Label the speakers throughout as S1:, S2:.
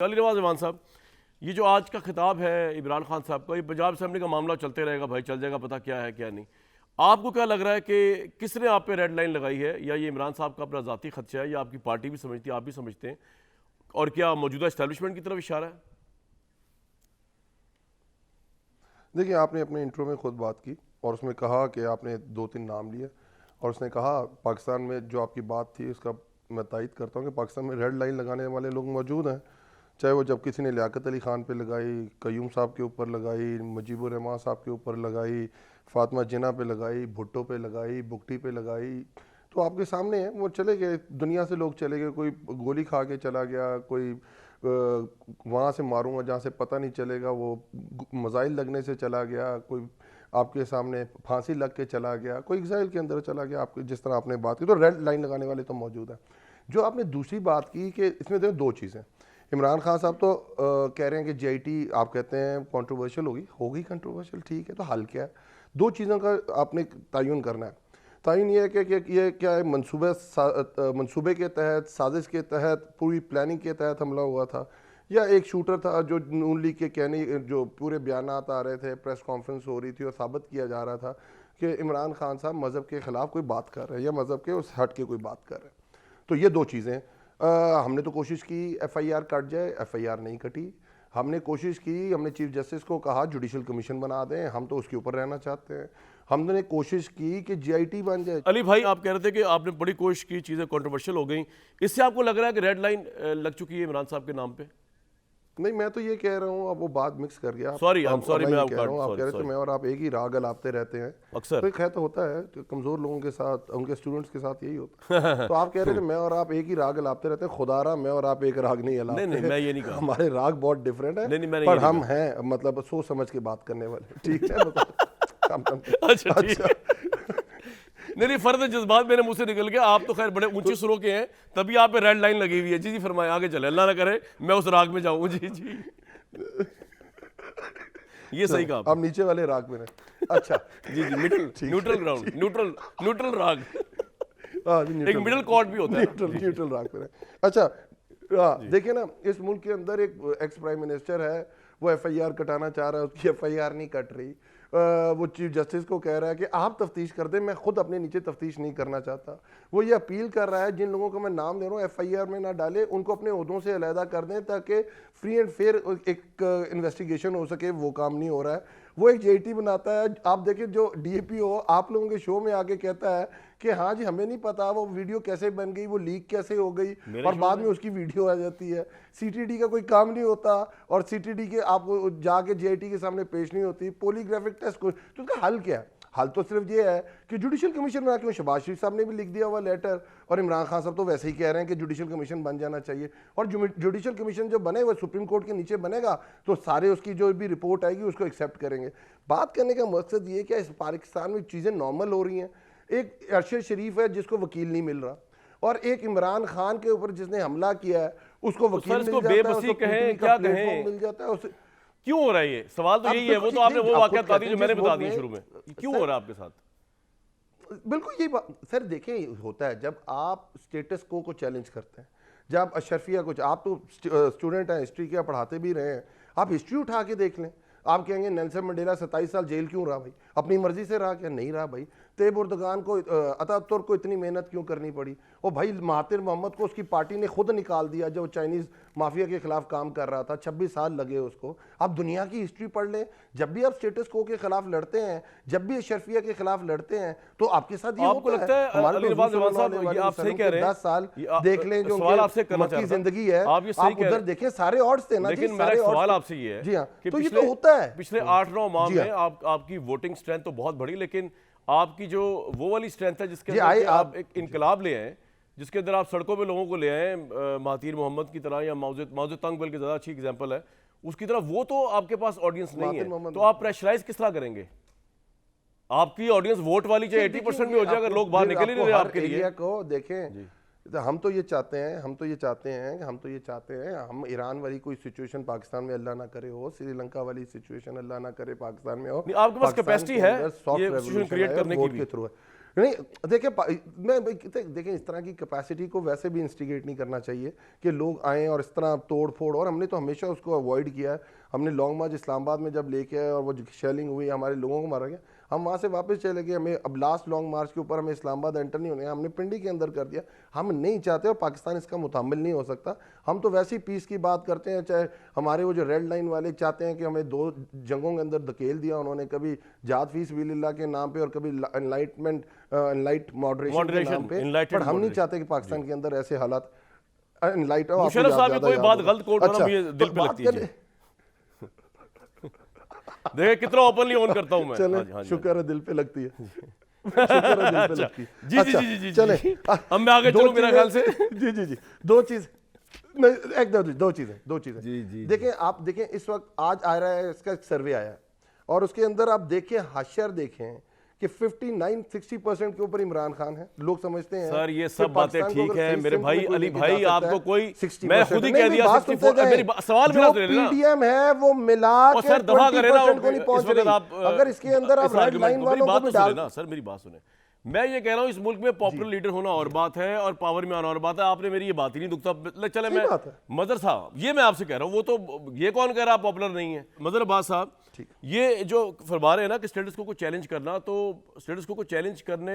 S1: अली नवाज जमान साहब, ये जो आज का खिताब है इमरान खान साहब का, ये पंजाब असेंबली का मामला चलते रहेगा भाई, चल जाएगा, पता क्या है क्या नहीं। आपको क्या लग रहा है कि किसने आप पे रेड लाइन लगाई है, या ये इमरान साहब का अपना ज़ाती खदशा है, या आपकी पार्टी भी समझती है, आप भी समझते हैं, और क्या मौजूदा इस्टेब्लिशमेंट की तरफ इशारा है?
S2: देखिए, आपने अपने इंट्रो में खुद बात की और उसमें कहा कि आपने 2-3 नाम लिए और उसने कहा पाकिस्तान में जो आपकी बात थी उसका मैं तायद करता हूँ कि पाकिस्तान में रेड लाइन लगाने वाले लोग मौजूद हैं। चाहे वो जब किसी ने लियाकत अली ख़ान पे लगाई, कयूम साहब के ऊपर लगाई, मुजीबुर रहमान साहब के ऊपर लगाई, फातिमा जिन्ना पे लगाई, भुट्टो पे लगाई, बुगटी पे लगाई, तो आपके सामने है। वो चले गए, दुनिया से लोग चले गए, कोई गोली खा के चला गया, कोई वहाँ से मारूंगा जहाँ से पता नहीं चलेगा, वो मज़ाइल लगने से चला गया, कोई आपके सामने फांसी लग के चला गया, कोई एग्जाइल के अंदर चला गया। आपके जिस तरह आपने बात की, तो रेड लाइन लगाने वाले तो मौजूद हैं। जो आपने दूसरी बात की कि इसमें देखो दो चीज़ें, इमरान खान साहब तो कह रहे हैं कि जीआईटी आप कहते हैं कंट्रोवर्शियल होगी कंट्रोवर्शियल, ठीक है, तो हल क्या है? दो चीज़ों का आपने तयन करना है। तयन ये है कि ये क्या है, मंसूबे के तहत, साजिश के तहत, पूरी प्लानिंग के तहत हमला हुआ था, या एक शूटर था जो नून लीग के कहने, जो पूरे बयानात आ रहे थे, प्रेस कॉन्फ्रेंस हो रही थी और साबित किया जा रहा था कि इमरान खान साहब मज़हब के ख़िलाफ़ कोई बात कर रहे हैं या मज़हब के उस हट के कोई बात कर रहे हैं। तो ये दो चीज़ें, हमने तो कोशिश की एफआईआर कट जाए, एफआईआर नहीं कटी। हमने कोशिश की, हमने चीफ जस्टिस को कहा जुडिशल कमीशन बना दें, हम तो उसके ऊपर रहना चाहते हैं। हमने कोशिश की कि जीआईटी बन जाए।
S1: अली भाई, आप कह रहे थे कि आपने बड़ी कोशिश की, चीज़ें कंट्रोवर्शियल हो गई, इससे आपको लग रहा है कि रेड लाइन लग चुकी है इमरान साहब के नाम पे?
S2: नहीं, मैं तो ये कह रहा हूँ, अब वो बात मिक्स कर गया।
S1: सॉरी, आई एम सॉरी,
S2: मैं
S1: मैं
S2: ये
S1: आपका
S2: कह रहा हूँ, आप कह रहे थे
S1: सॉरी
S2: मैं और आप एक ही राग अलापते रहते हैं,
S1: अक्सर।
S2: तो एक है तो होता है, तो कमज़ोर लोगों के साथ, उनके स्टूडेंट्स के साथ यही होता है। तो आप कह रहे थे मैं और आप एक ही राग अलापते रहते हैं, खुदारा मैं और आप एक राग नहीं
S1: नहीं नहीं,
S2: अलापते,
S1: मैं ये नहीं कहा।
S2: हमारे राग बहुत डिफरेंट है,
S1: नहीं नहीं, मैंने
S2: पर
S1: ये नहीं
S2: हम
S1: कहा।
S2: हैं मतलब सोच समझ के बात करने वाले, ठीक है,
S1: अच्छा ठीक
S2: अच्छा।
S1: है। नहीं नहीं, फर्द जज्बात मेरे मुंह से निकल गया। आप तो खैर बड़े ऊंचे सुरों के हैं, तभी आप पे रेड लाइन लगी हुई है। जी जी, फरमाए, आगे चले, अल्लाह ना करे मैं उस राग में जाऊं। जी जी, ये सही कहा
S2: आप
S1: आपने।
S2: नीचे वाले राग में रहे। अच्छा।
S1: जी जी, मिडल,
S2: ठीक
S1: न्यूट्रल
S2: है,
S1: ग्राउंड, न्यूट्रल, न्यूट्रल राग।
S2: हाँ जी,
S1: एक मिडिल कॉर्ड भी होता है ना।
S2: न्यूट्रल
S1: जी
S2: न्यूट्रल राग पे रहे। अच्छा, हाँ,
S1: जी।
S2: देखिए ना, इस मुल्क के अंदर एक एक्स प्राइम मिनिस्टर है, वो एफआईआर कटाना चाह रहा है, उसकी एफआईआर नहीं कट रही। वो चीफ जस्टिस को कह रहा है कि आप तफ्तीश कर दें, मैं खुद अपने नीचे तफ्तीश नहीं करना चाहता। वो ये अपील कर रहा है, जिन लोगों को मैं नाम दे रहा हूँ एफआईआर में ना डाले, उनको अपने ओहदों से अलहदा कर दें ताकि फ्री एंड फेयर एक इन्वेस्टिगेशन हो सके। वो काम नहीं हो रहा है। वो एक जेटी बनाता है, आप देखिए, जो डीएपी हो आप लोगों के शो में आके कहता है कि हाँ जी हमें नहीं पता वो वीडियो कैसे बन गई, वो लीक कैसे हो गई,
S1: मेरे
S2: और
S1: शो
S2: बाद
S1: में
S2: में उसकी वीडियो आ जाती है। सीटीडी का कोई काम नहीं होता, और सीटीडी के आप जाके जेआईटी के सामने पेश नहीं होती। पॉलीग्राफिक टेस्ट को, तो उसका हल क्या है? हल तो सिर्फ ये है कि जुडिशल कमीशन बना के, शहबाज शरीफ साहब ने भी लिख दिया हुआ लेटर, और इमरान खान साहब तो वैसे ही कह रहे हैं कि जुडिशल कमीशन बन जाना चाहिए। और जुडिशल कमीशन जो बने वो सुप्रीम कोर्ट के नीचे बनेगा, तो सारे उसकी जो भी रिपोर्ट आएगी उसको एक्सेप्ट करेंगे। बात करने का मकसद ये क्या, इस पाकिस्तान में चीज़ें नॉर्मल हो रही हैं। एक अरशद शरीफ है जिसको वकील नहीं मिल रहा, और एक इमरान खान के ऊपर जिसने हमला किया है उसको
S1: तो
S2: वकील
S1: सर
S2: मिल
S1: इसको
S2: जाता है,
S1: बेबसी
S2: उसको
S1: कहें,
S2: पीटीवी का
S1: क्या
S2: प्लेटफॉर्म
S1: कहें,
S2: मिल जाता है उसे।
S1: क्यों हो रहा है ये? सवाल तो
S2: अब
S1: यही है, वो
S2: बिल्कुल
S1: तो आपने वो
S2: आप
S1: वाकया
S2: खुद
S1: बता
S2: कहते
S1: दी
S2: हैं
S1: जो मैंने
S2: जिस
S1: बता
S2: मुल्क
S1: दी
S2: में,
S1: शुरू में। क्यों
S2: सर
S1: हो रहा है आपके साथ?
S2: बिल्कुल यही बात सर, देखें, होता है जब आप स्टेटस को चैलेंज करते हैं, जब अशरफिया कुछ, आप तो स्टूडेंट हैं हिस्ट्री के, आप पढ़ाते भी रहे हैं, आप हिस्ट्री उठा के देख लें। आप कहेंगे नेल्सन मंडेला 27 साल जेल क्यों रहा भाई? अपनी मर्जी से रहा क्या? नहीं रहा भाई। तैयब उर्दगान को, अतातुर्क को इतनी मेहनत क्यों करनी पड़ी? और भाई महातिर मोहम्मद को उसकी पार्टी ने खुद निकाल दिया जब चाइनीज़ माफिया के खिलाफ काम कर रहा था, 26 साल लगे उसको। आप दुनिया की हिस्ट्री पढ़ लें, जब भी आप स्टेटस को के खिलाफ लड़ते हैं, जब भी अशरफिया के खिलाफ लड़ते हैं, तो आपके साथ ये
S1: आपको
S2: होता
S1: लगता
S2: है।
S1: है
S2: हमारे
S1: अली
S2: तो
S1: नवाज
S2: हुजूर
S1: जमान
S2: सल्लल्लाहु
S1: साहब, ये
S2: अलैहि
S1: आप सही
S2: वसल्लम
S1: कह
S2: के
S1: रहे हैं,
S2: 10 साल
S1: ये
S2: देख लें जो
S1: सवाल
S2: उनके
S1: आपसे करना चाह
S2: मक्की
S1: रहा था।
S2: जिंदगी है,
S1: आप ये सही
S2: आप
S1: कह
S2: उधर
S1: रहे हैं,
S2: देखें, सारे ऑड्स थे ना जी,
S1: लेकिन मेरा
S2: सारे
S1: एक सवाल
S2: odds थे।
S1: आपसे ये है
S2: जी हाँ,
S1: कि
S2: तो ये तो होता है।
S1: पिछले 8-9 माह
S2: जी हाँ।
S1: में आपकी वोटिंग स्ट्रेंथ तो बहुत बढ़ी, लेकिन आपकी जो वो वाली स्ट्रेंथ है जिसके
S2: जी,
S1: अंदर कि
S2: आप
S1: आप एक इनकलाब ले आए, जिसके अंदर आप सड़कों पे लोगों को ले आए, महातीर मोहम्मद की तरह, या माओ तंग बल्कि ज़्यादा अच्छी एग्जांपल है उसकी तरह, वो तो आपके पास ऑडियंस नहीं
S2: महातिर
S1: है,
S2: मोहम्मद
S1: तो आप प्रेशराइज किस तरह करेंगे? आपकी ऑडियंस वोट वाली चाहे 80% भी हो जाए, अगर लोग बाहर निकल ही नहीं रहे आपके लिए।
S2: एरिया को देखें,
S1: जी
S2: तो हम तो ये चाहते हैं, हम ईरान वाली कोई सिचुएशन पाकिस्तान में अल्लाह ना करे हो, श्रीलंका वाली सिचुएशन अल्लाह ना करे पाकिस्तान में हो।
S1: नहीं, आपके पास
S2: पाकिस्तान
S1: कैपेसिटी
S2: के
S1: है
S2: अंदर सॉफ्ट
S1: ये सिचुएशन
S2: रेवोल्यूशन
S1: क्रिएट
S2: आए और
S1: करने की
S2: वोट
S1: भी।
S2: के थ्रू है। नहीं देखिए देखिए इस तरह की कैपेसिटी को वैसे भी इंस्टिगेट नहीं करना चाहिए कि लोग आएँ और इस तरह तोड़ फोड़, और हमने तो हमेशा उसको अवॉइड किया है। हमने लॉन्ग मार्च इस्लामाबाद में जब लेके आए और वो शेलिंग हुई, हमारे लोगों को मारा गया, हम वहाँ से वापस चले गए। हमें अब लास्ट लॉन्ग मार्च के ऊपर हमें इस्लामाबाद एंटर नहीं होने, हमने पिंडी के अंदर कर दिया। हम नहीं चाहते और पाकिस्तान इसका मुतामिल नहीं हो सकता। हम तो वैसे ही पीस की बात करते हैं, चाहे हमारे वो जो रेड लाइन वाले चाहते हैं कि हमें 2 जंगों के अंदर धकेल दिया उन्होंने, कभी जात फीस बिल्लाह के नाम पे और कभी एनलाइट मॉडरेशन के नाम पे। पर हम नहीं चाहते कि पाकिस्तान के अंदर ऐसे हालात एनलाइट।
S1: मुशर्रफ साहब की कोई बात गलत कोट करना मुझे दिल पे लगती है। देखिए कितना ओपनली ऑन करता हूं मैं।
S2: चले शुक्र है दिल पे लगती है, शुक्र है दिल पे लगती है।
S1: जी जी जी जी
S2: चले
S1: अब मैं आगे चलूं मेरा ख्याल से।
S2: जी जी जी दो चीजें देखें आप। देखें इस वक्त आज आ रहा है, इसका सर्वे आया और उसके अंदर आप देखें हाशिर देखें कि 59-60% के ऊपर इमरान खान है। लोग समझते हैं
S1: सर ये सब बातें ठीक है मेरे भाई अली भाई, आपको कोई मैं खुद ही कह दिया 64। मेरी सवाल मेरा तो लेना,
S2: पीडीएम है वो मिला के
S1: सर दफा करे ना
S2: 20% को नहीं पहुंच रही। अगर इसके अंदर आप रेड लाइन वालों को भी डाल
S1: ना, सर मेरी बात सुने। मैं ये कह रहा हूं इस मुल्क में पॉपुलर लीडर होना और बात है और पावर में आना और बात है। आपने मेरी ये बात ही नहीं दुखता। चले मैं मदर साहब ये मैं आपसे कह रहा हूं, वो तो ये कौन कह रहा पॉपुलर नहीं है। मदर अब्बास साहब ये जो फरमा रहे हैं ना कि स्टेटस को चैलेंज करना, तो स्टेटस को चैलेंज करने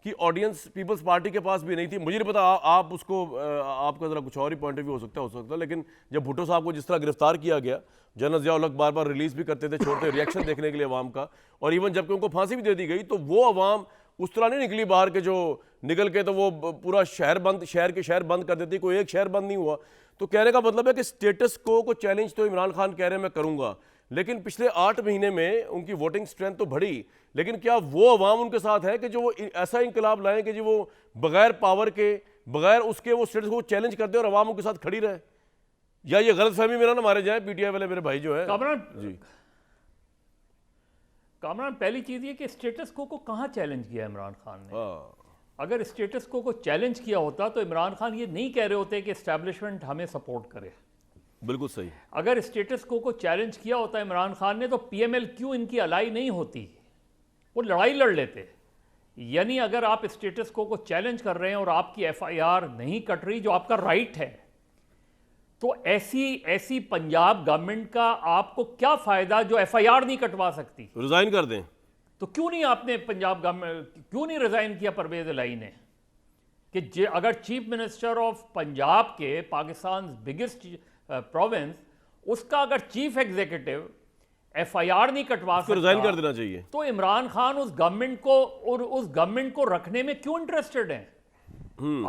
S1: की ऑडियंस पीपल्स पार्टी के पास भी नहीं थी। मुझे नहीं पता आप उसको आपका जरा कुछ और ही पॉइंट ऑफ व्यू हो सकता है। लेकिन जब भुट्टो साहब को जिस तरह गिरफ्तार किया गया, जनरल ज़िया-उल-हक बार बार रिलीज भी करते थे, छोड़ते रिएक्शन देखने के लिए अवाम का, और इवन जबकि उनको फांसी भी दे दी गई तो वो अवाम उस तरह नहीं निकली बाहर के जो निकल के तो वो पूरा शहर बंद कर देती, कोई एक शहर बंद नहीं हुआ। तो कहने का मतलब है कि स्टेटस को चैलेंज तो इमरान खान कह रहे हैं मैं करूंगा, लेकिन पिछले 8 महीने में उनकी वोटिंग स्ट्रेंथ तो बढ़ी, लेकिन क्या वो अवाम उनके साथ है कि जो वो ऐसा इंकलाब लाएं कि जो वो बगैर पावर के बगैर उसके वो स्टेटस को चैलेंज कर दे और अवाम उनके साथ खड़ी रहे? या ये गलत फहमी मेरा ना मारे जाए पीटीआई वाले मेरे भाई जो है।
S3: कामरान पहली चीज ये कि स्टेटस को कहां चैलेंज किया इमरान खान ने। अगर स्टेटस को चैलेंज किया होता तो इमरान खान ये नहीं कह रहे होते कि एस्टैब्लिशमेंट हमें सपोर्ट करे।
S1: बिल्कुल सही।
S3: अगर स्टेटस को चैलेंज किया होता इमरान खान ने तो पीएमएल-क्यू इनकी अलाई नहीं होती, वो लड़ाई लड़ लेते। यानी अगर आप स्टेटस को चैलेंज कर रहे हैं और आपकी एफआईआर नहीं कट रही, जो आपका राइट है, तो ऐसी पंजाब गवर्नमेंट का आपको क्या फायदा जो एफआईआर नहीं कटवा सकती?
S1: रिजाइन कर दें। तो
S3: क्यों नहीं आपने पंजाब गवर्नमेंट क्यों नहीं रिजाइन किया परवेज इलाही ने? कि अगर चीफ मिनिस्टर ऑफ पंजाब के पाकिस्तान बिगेस्ट प्रोविंस, उसका अगर चीफ एग्जीक्यूटिव एफआईआर नहीं कटवा सकता,
S1: रिजाइन कर देना चाहिए।
S3: तो इमरान खान उस गवर्नमेंट को रखने में क्यों इंटरेस्टेड हैं?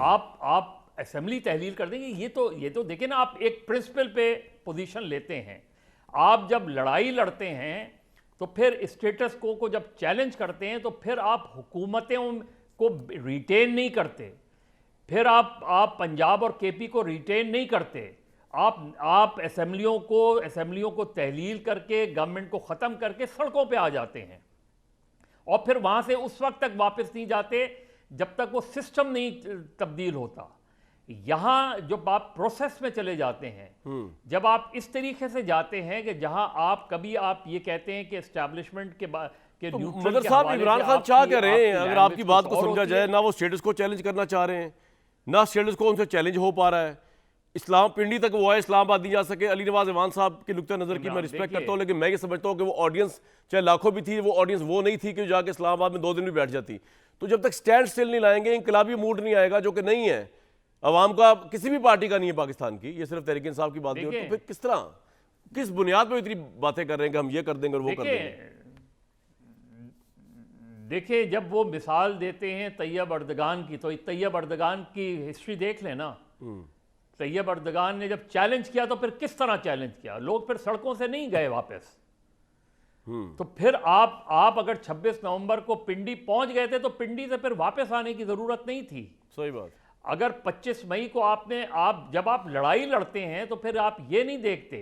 S3: आप असेंबली तहलील कर देंगे। ये तो देखिए ना, आप एक प्रिंसिपल पे पोजीशन लेते हैं। आप जब लड़ाई लड़ते हैं तो फिर स्टेटस को जब चैलेंज करते हैं तो फिर आप हुकूमतों को रिटेन नहीं करते, फिर आप पंजाब और केपी को रिटेन नहीं करते। आप असेंबलियों को तहलील करके गवर्नमेंट को ख़त्म करके सड़कों पे आ जाते हैं और फिर वहाँ से उस वक्त तक वापस नहीं जाते जब तक वो सिस्टम नहीं तब्दील होता। यहाँ जब आप प्रोसेस में चले जाते हैं, जब आप इस तरीके से जाते हैं कि जहां कभी आप ये कहते हैं कि एस्टैब्लिशमेंट के बाद
S1: तो मदर साहब इमरान खान चाह क्या रहे हैं? अगर आपकी बात को समझा जाए, ना वो स्टेटस को चैलेंज करना चाह रहे हैं, ना स्टेटस को उनसे चैलेंज हो पा रहा है। इस्लाम पिंडी तक वो है, इस्लामाबाद नहीं जा सके। अली नवाज ईमान साहब के नुक्ता नज़र की मैं रिस्पेक्ट करता हूँ, लेकिन मैं ये समझता हूँ कि वो ऑडियंस चाहे लाखों भी थी, वो ऑडियंस वो नहीं थी कि जाके इस्लामाबाद में 2 दिन भी बैठ जाती। तो जब तक स्टैंड स्टिल नहीं लाएंगे, इंकलाबी मूड नहीं आएगा, जो कि नहीं है अवाम का, किसी भी पार्टी का नहीं है पाकिस्तान की, ये सिर्फ तहरीक इंसाफ की बात नहीं होती, तो फिर किस तरह, किस बुनियाद पर इतनी बातें कर रहे हैं कि हम ये कर देंगे और वो कर देंगे?
S3: देखिए, जब वो मिसाल देते हैं तैयब अर्दगान की, तो तैयब अर्दगान की हिस्ट्री देख लेना। तैयब अर्दगान ने जब चैलेंज किया तो फिर किस तरह चैलेंज किया? लोग फिर सड़कों से नहीं गए वापस। तो फिर आप अगर 26 नवंबर को पिंडी पहुंच गए थे तो पिंडी से फिर वापस आने की जरूरत नहीं थी।
S1: सही बात।
S3: अगर 25 मई को जब आप लड़ाई लड़ते हैं तो फिर आप ये नहीं देखते,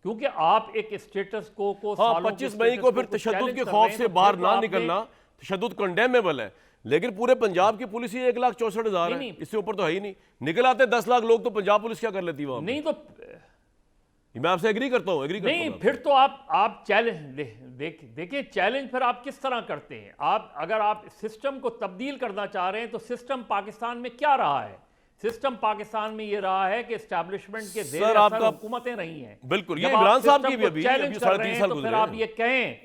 S3: क्योंकि आप एक स्टेटस को
S1: 25 मई को फिर तशद्दुद के खौफ से बाहर ना निकलना, तशद्दुद कंडेमेबल है, लेकिन पूरे पंजाब की पुलिस ही 1,64,000 है, इससे ऊपर तो है ही नहीं। निकल आते 10 लाख लोग तो पंजाब पुलिस क्या कर लेती वहां?
S3: नहीं तो
S1: मैं आपसे एग्री करता हूँ, एग्री करता
S3: नहीं,
S1: हूँ।
S3: फिर तो आप चैलेंज देखिए, चैलेंज फिर आप किस तरह करते हैं। आप अगर आप सिस्टम को तब्दील करना चाह रहे हैं तो सिस्टम पाकिस्तान में क्या रहा है? सिस्टम पाकिस्तान में ये रहा है कि एस्टैब्लिशमेंट के ज़ेर
S1: सर,
S3: असर
S1: आपका
S3: हुकूमतें रही हैं।
S1: बिल्कुल, ये
S3: जब आप
S1: इमरान साहब
S3: सिस्टम
S1: की भी
S3: को
S1: अभी
S3: चैलेंज कर
S1: साढ़े
S3: रहे
S1: 3
S3: हैं
S1: साल
S3: तो
S1: गुजरे
S3: फिर आप
S1: हैं।
S3: ये कहें,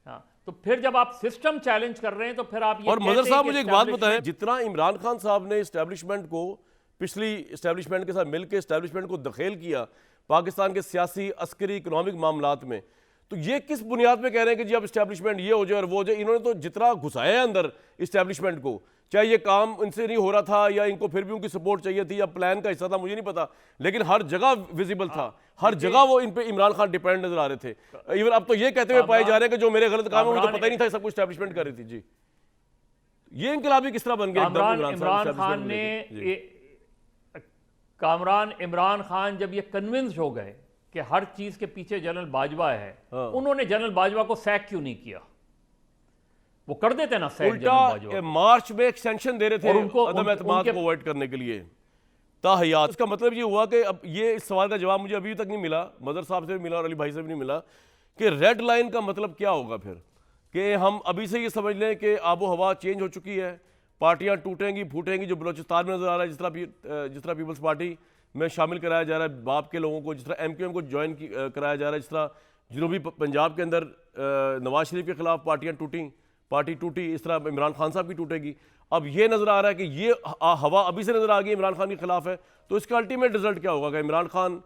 S3: हाँ, तो फिर जब आप सिस्टम चैलेंज कर रहे हैं तो फिर आप ये
S1: और
S3: कहते
S1: मदर
S3: हैं
S1: साहब
S3: कि
S1: मुझे एक बात बताएं,
S3: establishment-
S1: जितना इमरान खान साहब ने इस्टेब्लिशमेंट को, पिछली इस्टेब्लिशमेंट के साथ मिलकर इस्टेब्लिशमेंट को दखेल किया पाकिस्तान के सियासी, अस्करी, इकोनॉमिक मामलात में, तो ये किस बुनियाद पे कह रहे हैं कि जी अब इस्टेब्लिशमेंट ये हो जाए और वो हो जाए? इन्होंने तो जितना घुसाया है अंदर इस्टेब्लिशमेंट को, चाहे ये काम इनसे नहीं हो रहा था या इनको फिर भी उनकी सपोर्ट चाहिए थी या प्लान का हिस्सा था, मुझे नहीं पता, लेकिन हर जगह विजिबल था, हर जगह वो इन पे इमरान खान डिपेंड नजर आ रहे थे। इवन अब तो ये कहते हुए पाए जा रहे हैं कि जो मेरे गलत काम है मुझे तो पता ही नहीं था, सब कुछ इस्टेब्लिशमेंट कर रही थी। जी, ये इनकलाबी किस तरह बन गया एकदम
S3: कामरान
S1: साहब
S3: इमरान
S1: establishment
S3: खान
S1: को
S3: ने
S1: लेके? जी।
S3: कामरान इमरान खान जब ये कन्विंस हो गए कि हर चीज के पीछे जनरल बाजवा है,
S1: हाँ।
S3: उन्होंने जनरल बाजवा को सैक क्यों नहीं किया? वो कर देते ना सैक जनरल
S1: उल्टा
S3: बाजवा।
S1: मार्च में एक्सटेंशन दे रहे थे
S3: और उनको-
S1: अदम एतमाद
S3: उनके-
S1: को अवॉइड करने के लिए ताहयात। इसका मतलब ये हुआ कि अब ये इस सवाल का जवाब मुझे अभी तक नहीं मिला, मदर साहब से भी मिला और अली भाई से भी नहीं मिला, कि रेड लाइन का मतलब क्या होगा फिर? कि हम अभी से ये समझ लें कि आबो हवा चेंज हो चुकी है, पार्टियां टूटेंगी फूटेंगी, जो बलोचिस्तान में नजर आ रहा है, जिस तरह पीपल्स पार्टी में शामिल कराया जा रहा है बाप के लोगों को, जिस तरह MQM को ज्वाइन कराया जा रहा है, जिस तरह जनूबी पंजाब के अंदर नवाज शरीफ के खिलाफ पार्टी टूटी, इस तरह इमरान खान साहब की टूटेगी। अब ये नजर आ रहा है कि ये हवा अभी से नजर आ गई इमरान खान के खिलाफ है, तो इसका अल्टीमेट रिजल्ट क्या होगा? कि इमरान खान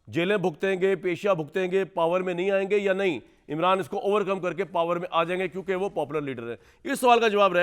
S1: जेलें भुगतेंगे, पेशिया भुगतेंगे, पावर में नहीं आएंगे, या नहीं इमरान इसको ओवरकम करके पावर में आ जाएंगे क्योंकि वो पॉपुलर लीडर है? इस सवाल का जवाब रहेगा।